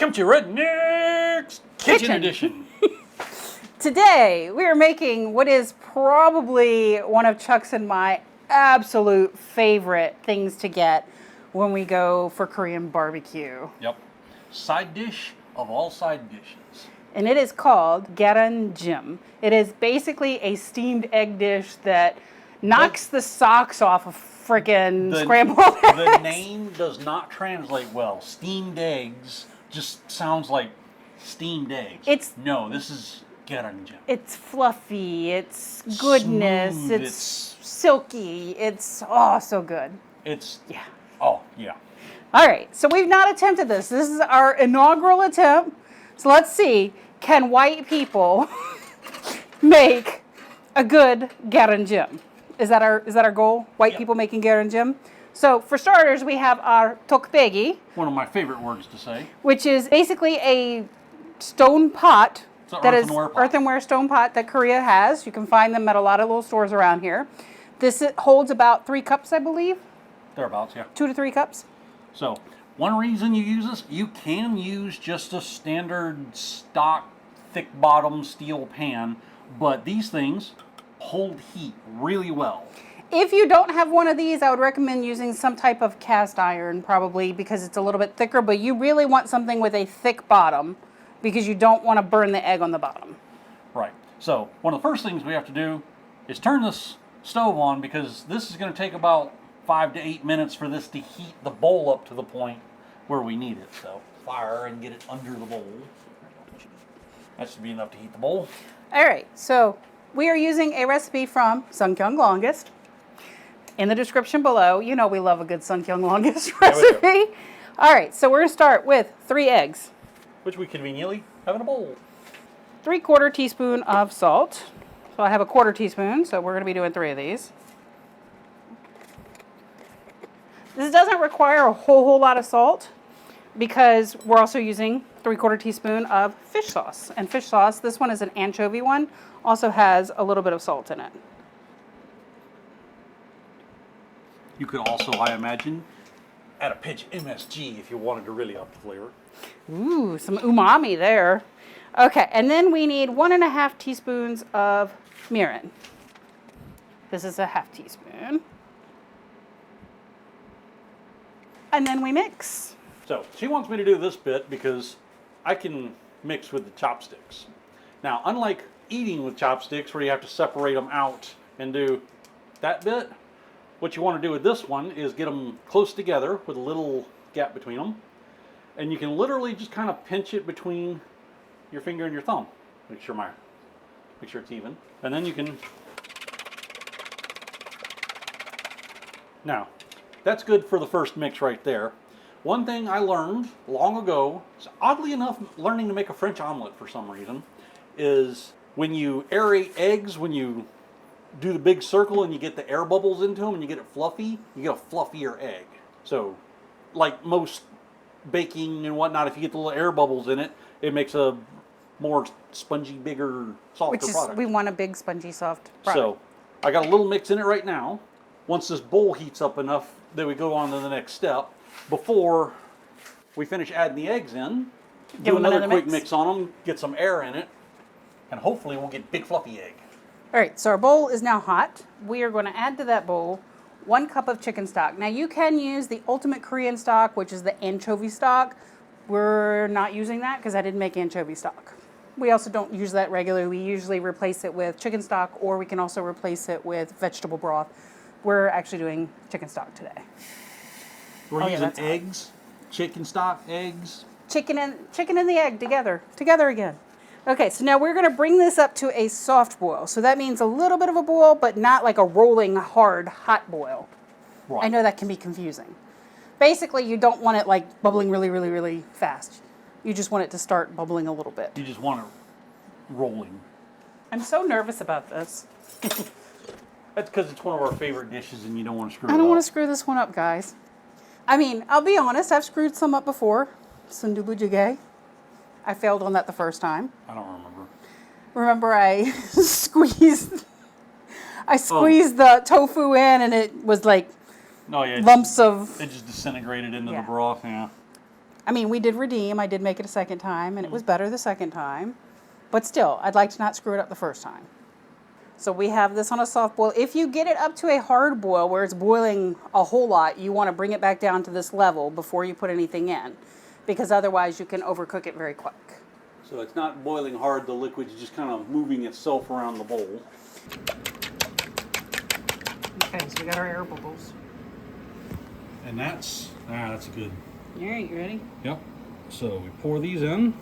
Welcome to Rednecks Kitchen Edition. Today, we are making what is probably one of Chuck's and my absolute favorite things to get when we go for Korean barbecue. Yep. Side dish of all side dishes. And it is called Gyeran Jjim. It is basically a steamed egg dish that knocks the socks off of frickin' scrambled eggs. The name does not translate well. Steamed eggs just sounds like steamed eggs. No, this is Gyeran Jjim. It's fluffy, it's goodness, Smooth, it's silky, it's so good. Yeah. Oh, yeah. All right, so we've not attempted this. This is our inaugural attempt. So let's see, can white people make a good Gyeran Jjim? Is that our goal? White people making Gyeran Jjim? So for starters, we have our tteokbaegi. One of my favorite words to say. Which is basically a stone pot. It's an earthenware pot. Earthenware stone pot that Korea has. You can find them at a lot of little stores around here. This holds about 3 cups, I believe. Thereabouts, yeah. 2 to 3 cups. So, one reason you use this, you can use just a standard stock thick bottom steel pan, but these things hold heat really well. If you don't have one of these, I would recommend using some type of cast iron probably because it's a little bit thicker, but you really want something with a thick bottom because you don't want to burn the egg on the bottom. Right. So one of the first things we have to do is turn this stove on because this is going to take about 5 to 8 minutes for this to heat the bowl up to the point where we need it. So fire and get it under the bowl. That should be enough to heat the bowl. All right. So we are using a recipe from Sunkyung Longest. In the description below, you know we love a good Sunkyung Longest recipe. Yeah, all right, so we're going to start with 3 eggs. Which we conveniently have in a bowl. 3/4 teaspoon of salt. So I have a 1/4 teaspoon, so we're going to be doing 3 of these. This doesn't require a whole lot of salt because we're also using 3/4 teaspoon of fish sauce. And fish sauce, this one is an anchovy one, also has a little bit of salt in it. You could also, I imagine, add a pinch of MSG if you wanted to really up the flavor. Ooh, some umami there. Okay, and then we need 1.5 teaspoons of mirin. This is a 1/2 teaspoon. And then we mix. So she wants me to do this bit because I can mix with the chopsticks. Now, unlike eating with chopsticks where you have to separate them out and do that bit, what you want to do with this one is get them close together with a little gap between them. And you can literally just kind of pinch it between your finger and your thumb. Make sure it's even. And then you can... Now, that's good for the first mix right there. One thing I learned long ago, oddly enough, learning to make a French omelet for some reason, is when you aerate eggs, when you do the big circle and you get the air bubbles into them and you get it fluffy, you get a fluffier egg. So, like most baking and whatnot, if you get the little air bubbles in it, it makes a more spongy, bigger, softer product. We want a big, spongy, soft product. So, I got a little mix in it right now. Once this bowl heats up enough, then we go on to the next step. Before we finish adding the eggs in, do another quick mix on them, get some air in it, and hopefully we'll get big fluffy egg. All right, so our bowl is now hot. We are going to add to that bowl 1 cup of chicken stock. Now you can use the ultimate Korean stock, which is the anchovy stock. We're not using that because I didn't make anchovy stock. We also don't use that regularly. We usually replace it with chicken stock, or we can also replace it with vegetable broth. We're actually doing chicken stock today. We're using eggs, chicken stock, eggs. Chicken and the egg together again. Okay, so now we're going to bring this up to a soft boil. So that means a little bit of a boil, but not like a rolling, hard, hot boil. Right. I know that can be confusing. Basically, you don't want it like bubbling really, really, really fast. You just want it to start bubbling a little bit. You just want it rolling. I'm so nervous about this. That's because it's one of our favorite dishes and you don't want to screw it up. I don't want to screw this one up, guys. I mean, I'll be honest, I've screwed some up before. Sundubu jjigae. I failed on that the first time. I don't remember. Remember I squeezed the tofu in and it was like lumps of... It just disintegrated into the broth, yeah. I mean, we did redeem. I did make it a second time, and it was better the second time. But still, I'd like to not screw it up the first time. So we have this on a soft boil. If you get it up to a hard boil where it's boiling a whole lot, you want to bring it back down to this level before you put anything in, because otherwise you can overcook it very quick. So it's not boiling hard, the liquid's just kind of moving itself around the bowl. Okay, so we got our air bubbles. And that's good. All right, you ready? Yep. So we pour these in.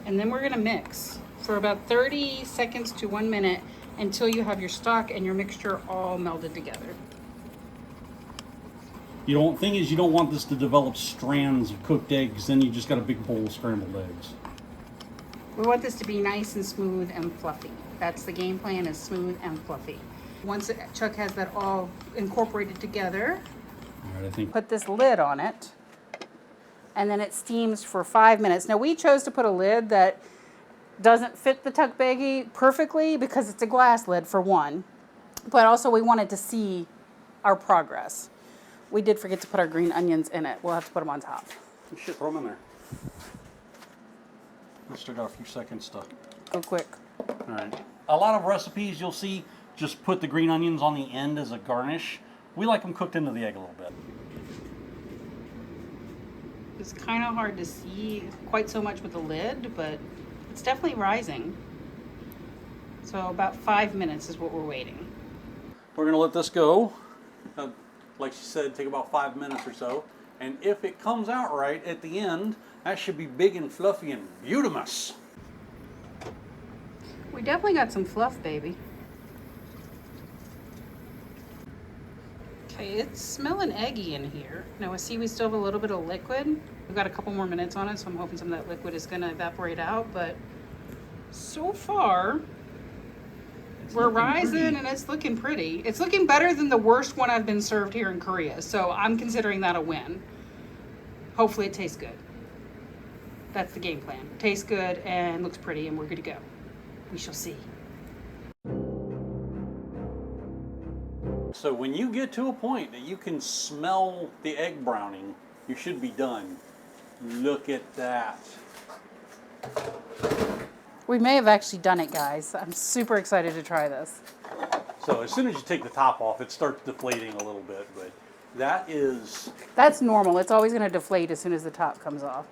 And then we're going to mix for about 30 seconds to 1 minute until you have your stock and your mixture all melded together. You don't thing is you don't want this to develop strands of cooked eggs, then you just got a big bowl of scrambled eggs. We want this to be nice and smooth and fluffy. That's the game plan, is smooth and fluffy. Once Chuck has that all incorporated together, All right, I think put this lid on it, and then it steams for 5 minutes. Now we chose to put a lid that doesn't fit the tteokbokki perfectly because it's a glass lid for one, but also we wanted to see our progress. We did forget to put our green onions in it. We'll have to put them on top. we should throw them in there. We still got a few seconds to. Go quick. All right. A lot of recipes you'll see just put the green onions on the end as a garnish. We like them cooked into the egg a little bit. It's kind of hard to see quite so much with the lid, but it's definitely rising. So about 5 minutes is what we're waiting. We're gonna let this go. Like she said, take about 5 minutes or so. And if it comes out right at the end, that should be big and fluffy and beautimous. We definitely got some fluff, baby. Okay, it's smelling eggy in here. Now I see we still have a little bit of liquid. We've got a couple more minutes on it, so I'm hoping some of that liquid is gonna evaporate out, but so far, we're rising and it's looking pretty. It's looking better than the worst one I've been served here in Korea, so I'm considering that a win. Hopefully it tastes good. That's the game plan. Tastes good and looks pretty and we're good to go. We shall see. So when you get to a point that you can smell the egg browning, you should be done. Look at that. We may have actually done it, guys. I'm super excited to try this. So as soon as you take the top off, it starts deflating a little bit, but That's normal. It's always going to deflate as soon as the top comes off.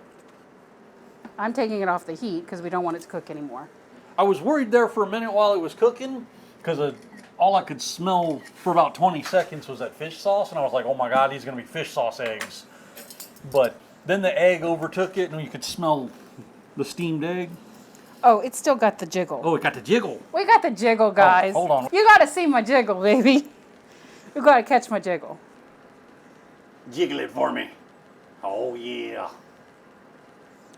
I'm taking it off the heat because we don't want it to cook anymore. I was worried there for a minute while it was cooking because all I could smell for about 20 seconds was that fish sauce, and I was like, oh my God, these are going to be fish sauce eggs. But then the egg overtook it, and you could smell the steamed egg. Oh, it's still got the jiggle. Oh, it got the jiggle. We got the jiggle, guys. Oh, hold on. You got to see my jiggle, baby. You got to catch my jiggle. Jiggle it for me. Oh, yeah.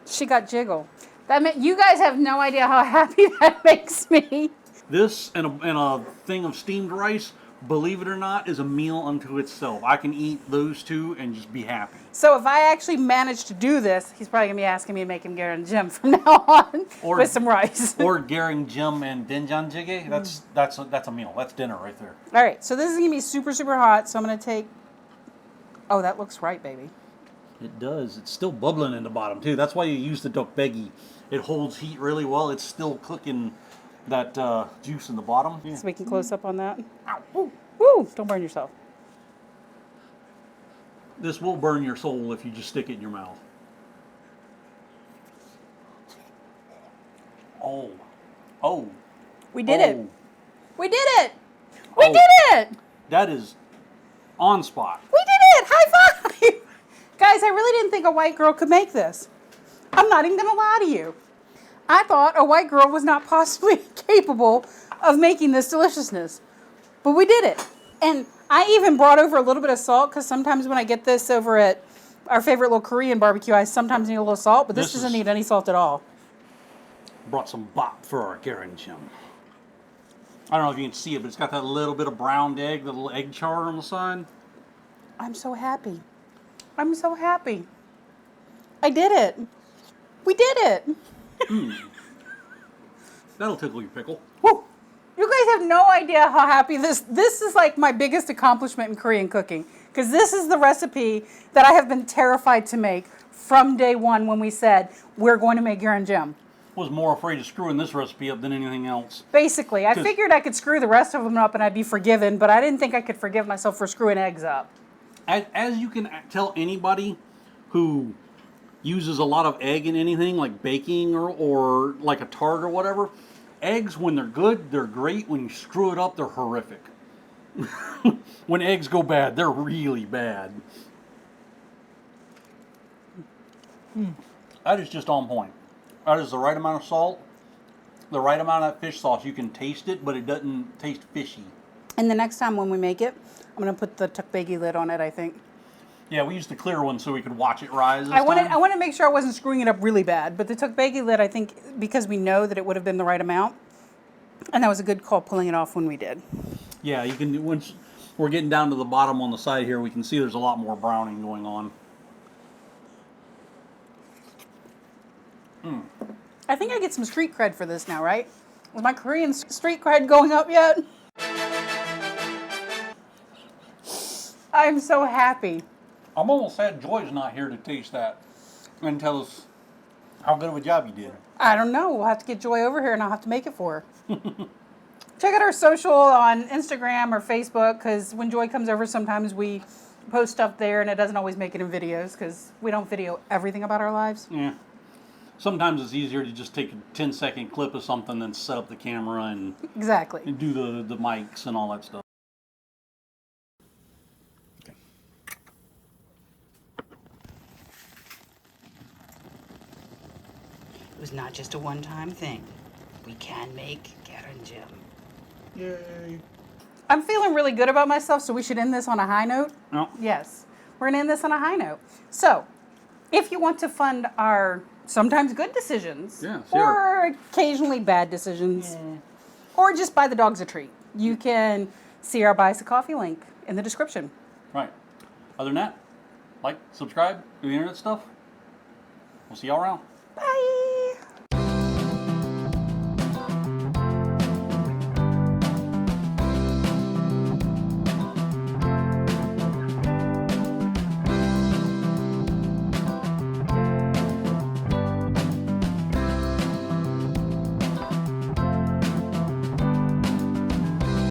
She got jiggle. That meant you guys have no idea how happy that makes me. This and a thing of steamed rice, believe it or not, is a meal unto itself. I can eat those two and just be happy. So if I actually manage to do this, he's probably going to be asking me to make him Gyeran Jjim from now on with some rice. Or Gyeran Jjim and doenjang. That's a meal. That's dinner right there. All right, so this is going to be super, super hot. So I'm going to take... Oh, that looks right, baby. It does. It's still bubbling in the bottom, too. That's why you use the tteokbokki. It holds heat really well. It's still cooking that juice in the bottom. Yeah. So we can close up on that. Ow. Woo. Woo. Don't burn yourself. This will burn your soul if you just stick it in your mouth. Oh. Oh. We did it. We did it. We Oh. did it. That is on spot. We did it. High five. Guys, I really didn't think a white girl could make this. I'm not even going to lie to you. I thought a white girl was not possibly capable of making this deliciousness. But we did it. And I even brought over a little bit of salt because sometimes when I get this over at our favorite little Korean barbecue, I sometimes need a little salt, but this doesn't need any salt at all. Brought some bop for our Gyeran Jjim. I don't know if you can see it, but it's got that little bit of browned egg, the little egg char on the side. I'm so happy. I'm so happy. I did it. We did it. That'll tickle your pickle. Woo. You guys have no idea how happy this is like my biggest accomplishment in Korean cooking. Because this is the recipe that I have been terrified to make from day one when we said we're going to make Gyeran Jjim. Was more afraid of screwing this recipe up than anything else. Basically, I figured I could screw the rest of them up and I'd be forgiven, but I didn't think I could forgive myself for screwing eggs up. As you can tell anybody who uses a lot of egg in anything, like baking or like a tart or whatever, eggs, when they're good, they're great. When you screw it up, they're horrific. When eggs go bad, they're really bad. That is just on point. That is the right amount of salt, the right amount of fish sauce. You can taste it, but it doesn't taste fishy. And the next time when we make it, I'm going to put the tteokbokki lid on it, I think. Yeah, we used the clear one so we could watch it rise. I wanted to make sure I wasn't screwing it up really bad, but the tteokbokki lid, I think, because we know that it would have been the right amount, and that was a good call pulling it off when we did. Yeah, you can. Once we're getting down to the bottom on the side here, we can see there's a lot more browning going on. I think I get some street cred for this now, right? Was my Korean street cred going up yet? I'm so happy. I'm almost sad Joy's not here to taste that and tell us how good of a job you did. I don't know. We'll have to get Joy over here and I'll have to make it for her. Check out our social on Instagram or Facebook, because when Joy comes over, sometimes we post stuff there and it doesn't always make it in videos because we don't video everything about our lives. Yeah. Sometimes it's easier to just take a 10-second clip of something than set up the camera and Exactly. do the mics and all that stuff. Okay. It was not just a one-time thing. We can make Gyeran Jjim. Yay. I'm feeling really good about myself, so we should end this on a high note. No. Yes, we're gonna end this on a high note. So, if you want to fund our sometimes good decisions, Yeah, sure. or occasionally bad decisions, or just buy the dogs a treat, you can see our Buy Us a Coffee link in the description. Right. Other than that, like, subscribe, do the internet stuff. We'll see y'all around. Bye!